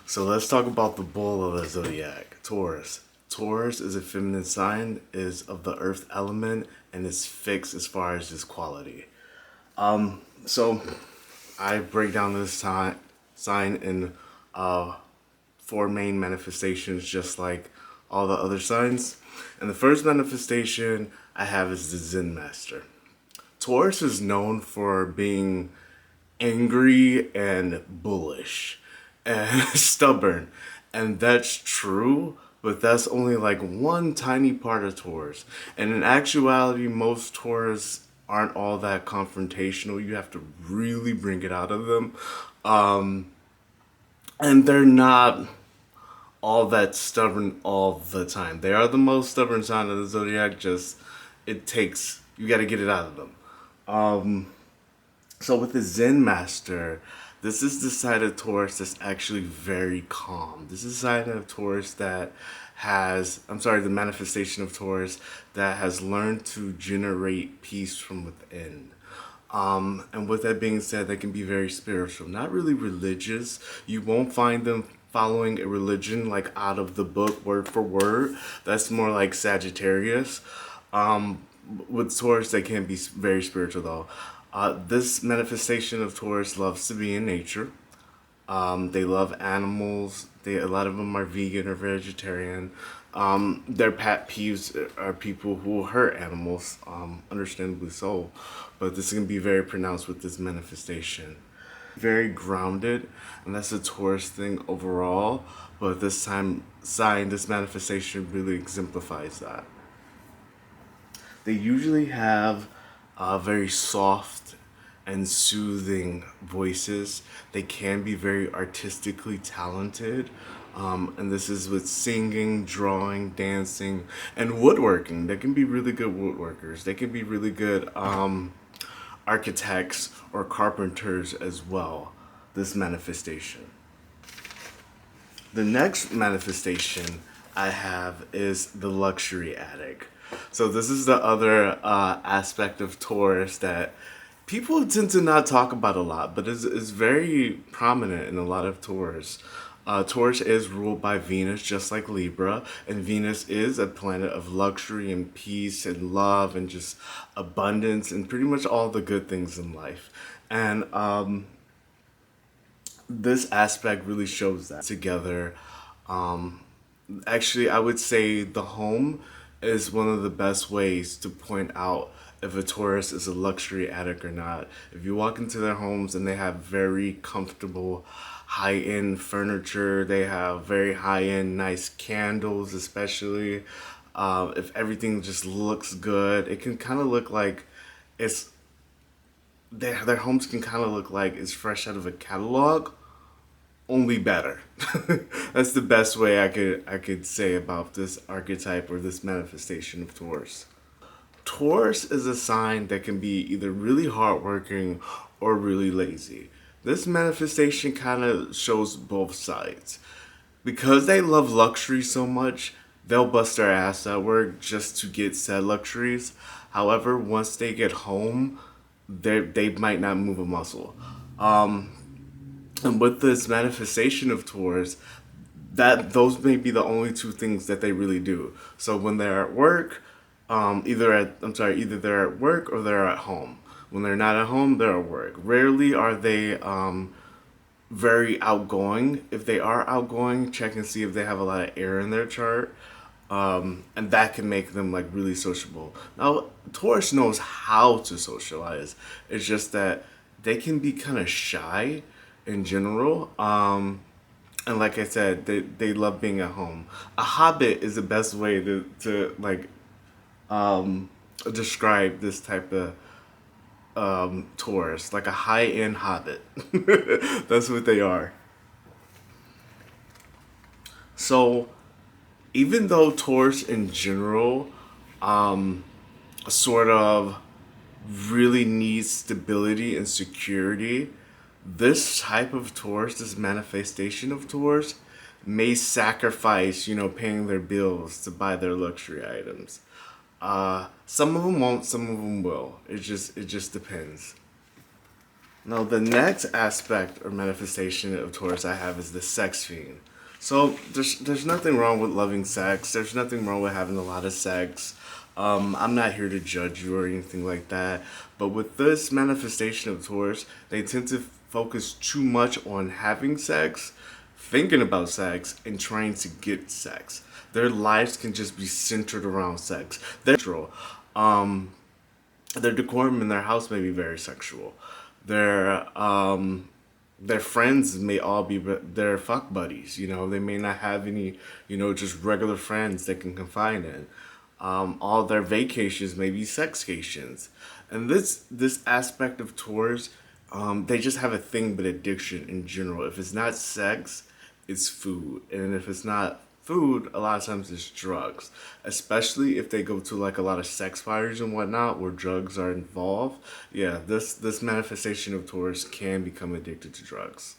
So let's talk about the bull of the zodiac, Taurus. Taurus is a feminine sign, is of the earth element, and is fixed as far as its quality. So I break down this sign in four main manifestations, just like all the other signs. And the first manifestation I have is the Zen Master. Taurus is known for being angry and bullish and stubborn. And that's true, but that's only like one tiny part of Taurus. And in actuality, most Taurus aren't all that confrontational. You have to really bring it out of them. And they're not all that stubborn all the time. They are the most stubborn sign of the zodiac, just it takes, you got to get it out of them. So with the Zen Master, this is the side of Taurus that's actually very calm. This is the side of Taurus that the manifestation of Taurus that has learned to generate peace from within. And with that being said, they can be very spiritual, not really religious. You won't find them following a religion like out of the book word for word. That's more like Sagittarius. With Taurus, they can be very spiritual though. This manifestation of Taurus loves to be in nature. They love animals. A lot of them are vegan or vegetarian. Their pet peeves are people who hurt animals, understandably so. But this is going to be very pronounced with this manifestation. Very grounded, and that's a Taurus thing overall. But this this manifestation really exemplifies that. They usually have very soft and soothing voices. They can be very artistically talented. And this is with singing, drawing, dancing, and woodworking. They can be really good woodworkers. They can be really good architects or carpenters as well, this manifestation. The next manifestation I have is the Luxury Addict. So this is the other aspect of Taurus that people tend to not talk about a lot, but is very prominent in a lot of Taurus. Taurus is ruled by Venus, just like Libra, and Venus is a planet of luxury and peace and love and just abundance and pretty much all the good things in life. And this aspect really shows that together. Actually, I would say the home is one of the best ways to point out if a Taurus is a luxury addict or not. If you walk into their homes and they have very comfortable, high-end furniture, they have very high-end, nice candles, especially. If everything just looks good, it can kind of look like it's their homes can kind of look like it's fresh out of a catalog, only better. That's the best way I could say about this archetype or this manifestation of Taurus. Taurus is a sign that can be either really hardworking or really lazy. This manifestation kind of shows both sides. Because they love luxury so much, they'll bust their ass at work just to get said luxuries. However, once they get home, they might not move a muscle. And with this manifestation of Taurus, that those may be the only two things that they really do. So when they're at work, either they're at work or they're at home. When they're not at home, they're at work. Rarely are they very outgoing. If they are outgoing, check and see if they have a lot of air in their chart. And that can make them like really sociable. Now, Taurus knows how to socialize. It's just that they can be kind of shy in general. And like I said, they love being at home. A hobbit is the best way to like describe this type of Taurus, like a high-end hobbit. That's what they are. So even though Taurus in general sort of really needs stability and security, this type of Taurus, this manifestation of Taurus, may sacrifice, paying their bills to buy their luxury items. Some of them won't, some of them will. It just depends. Now, the next aspect or manifestation of Taurus I have is the sex fiend. So there's nothing wrong with loving sex. There's nothing wrong with having a lot of sex. I'm not here to judge you or anything like that. But with this manifestation of Taurus, they tend to focus too much on having sex, thinking about sex, and trying to get sex. Their lives can just be centered around sex. Um, their decorum in their house may be very sexual. Their their friends may all be their fuck buddies. You know, they may not have any, just regular friends they can confide in. All their vacations may be sexcations, and this aspect of tours, they just have a thing with addiction in general. If it's not sex, it's food, and if it's not food, a lot of times it's drugs, especially if they go to like a lot of sex fires and whatnot where drugs are involved. Yeah, this manifestation of Taurus can become addicted to drugs.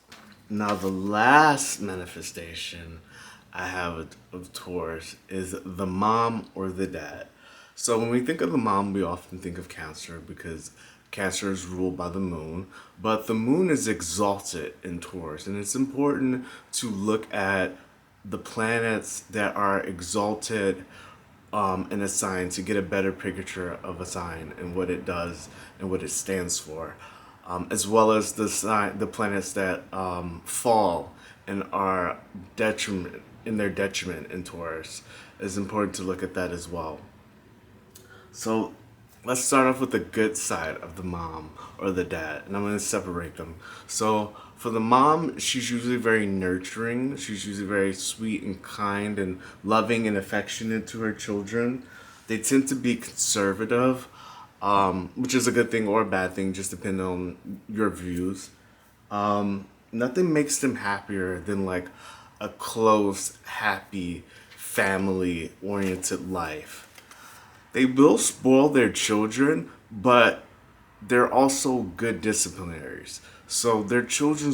Now, the last manifestation I have of Taurus is the mom or the dad. So when we think of the mom, we often think of Cancer because Cancer is ruled by the moon, but the moon is exalted in Taurus, and it's important to look at the planets that are exalted in a sign to get a better picture of a sign and what it does and what it stands for, as well as the planets that fall and are their detriment in Taurus. It's important to look at that as well. So let's start off with the good side of the mom or the dad, and I'm going to separate them. So for the mom, she's usually very nurturing. She's usually very sweet and kind and loving and affectionate to her children. They tend to be conservative, which is a good thing or a bad thing, just depending on your views. Nothing makes them happier than like a close, happy, family-oriented life. They will spoil their children, but they're also good disciplinaries. So their children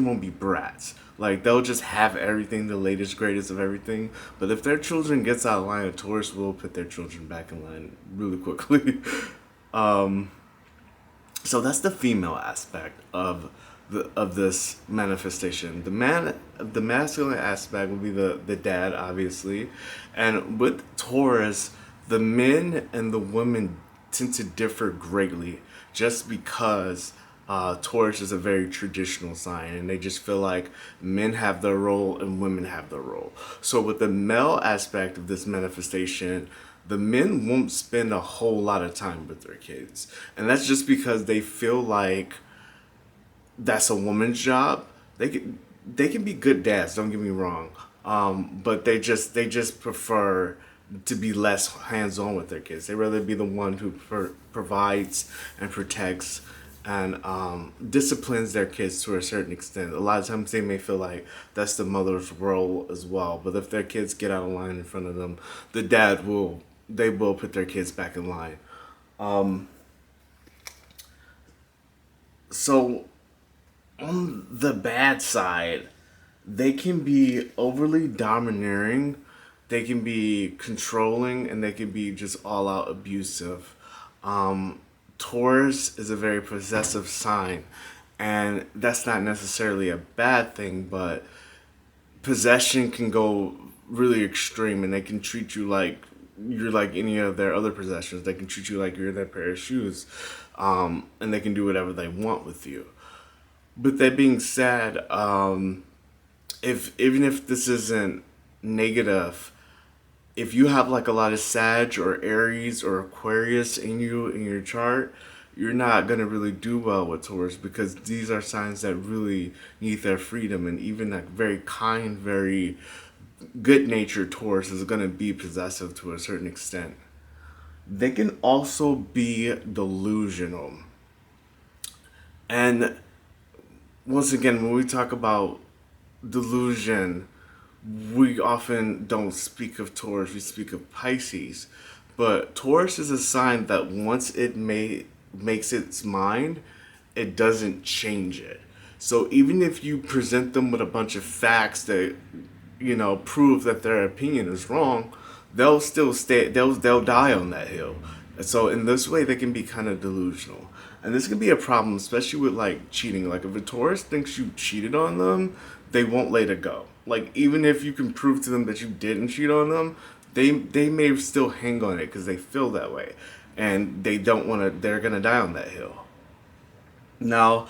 won't be brats. Like they'll just have everything, the latest, greatest of everything. But if their children gets out of line, a Taurus will put their children back in line really quickly. So that's the female aspect of this manifestation. The masculine aspect would be the dad, obviously, and with Taurus, the men and the women tend to differ greatly, just because Taurus is a very traditional sign, and they just feel like men have their role and women have their role. So with the male aspect of this manifestation, the men won't spend a whole lot of time with their kids, and that's just because they feel like that's a woman's job. They can be good dads. Don't get me wrong, but they just prefer to be less hands on with their kids. They rather be the one who provides and protects and disciplines their kids to a certain extent. A lot of times they may feel like that's the mother's role as well. But if their kids get out of line in front of them, they will put their kids back in line. So on the bad side, they can be overly domineering, they can be controlling, and they can be just all out abusive. Taurus is a very possessive sign, and that's not necessarily a bad thing, but possession can go really extreme, and they can treat you like you're like any of their other possessions. They can treat you like you're their pair of shoes, and they can do whatever they want with you. But that being said, if even if this isn't negative, if you have like a lot of Sag or Aries or Aquarius in your chart, you're not gonna really do well with Taurus, because these are signs that really need their freedom, and even like very kind, very good natured Taurus is gonna be possessive to a certain extent. They can also be delusional. And once again, when we talk about delusion, we often don't speak of Taurus, we speak of Pisces. But Taurus is a sign that once makes its mind, it doesn't change it. So even if you present them with a bunch of facts that, prove that their opinion is wrong, they'll still stay, they'll die on that hill. And so in this way, they can be kind of delusional. And this can be a problem, especially with like cheating. Like if a Taurus thinks you cheated on them, they won't let it go. Like even if you can prove to them that you didn't cheat on them, they may still hang on it because they feel that way, and they don't want to. They're gonna die on that hill. Now,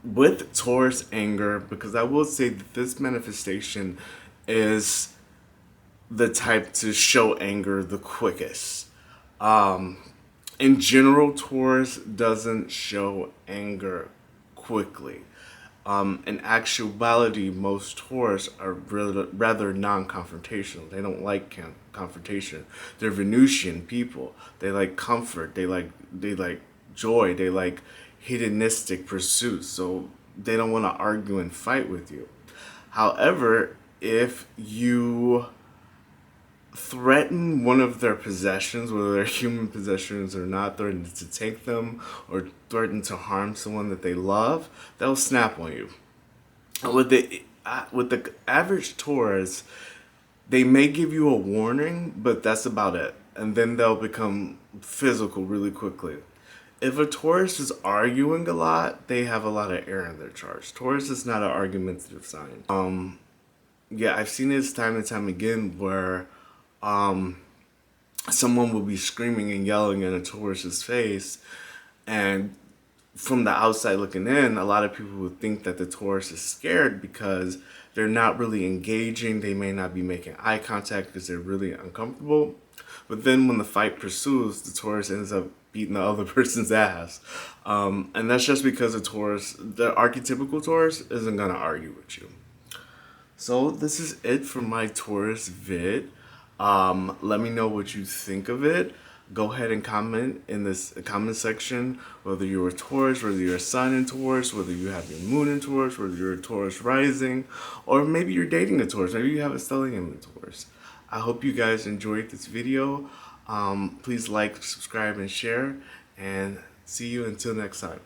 with Taurus anger, because I will say that this manifestation is the type to show anger the quickest. In general, Taurus doesn't show anger quickly. In actuality, most Taurus are rather non-confrontational. They don't like confrontation. They're Venusian people. They like comfort. They like joy. They like hedonistic pursuits. So they don't want to argue and fight with you. However, if you threaten one of their possessions, whether they're human possessions or not, threaten to take them or threaten to harm someone that they love, they'll snap on you. With the average Taurus, they may give you a warning, but that's about it. And then they'll become physical really quickly. If a Taurus is arguing a lot, they have a lot of air in their chart. Taurus is not an argumentative sign. Yeah, I've seen this time and time again where someone will be screaming and yelling in a Taurus's face, and from the outside looking in, a lot of people would think that the Taurus is scared because they're not really engaging. They may not be making eye contact because they're really uncomfortable. But then when the fight pursues, the Taurus ends up beating the other person's ass. And that's just because the archetypical Taurus isn't going to argue with you. So this is it for my Taurus vid. Let me know what you think of it. Go ahead and comment in this comment section whether you're a Taurus, whether you're a Sun in Taurus, whether you have your Moon in Taurus, whether you're a Taurus rising, or maybe you're dating a Taurus, maybe you have a stellium in Taurus. I hope you guys enjoyed this video. Please like, subscribe, and share, and see you until next time.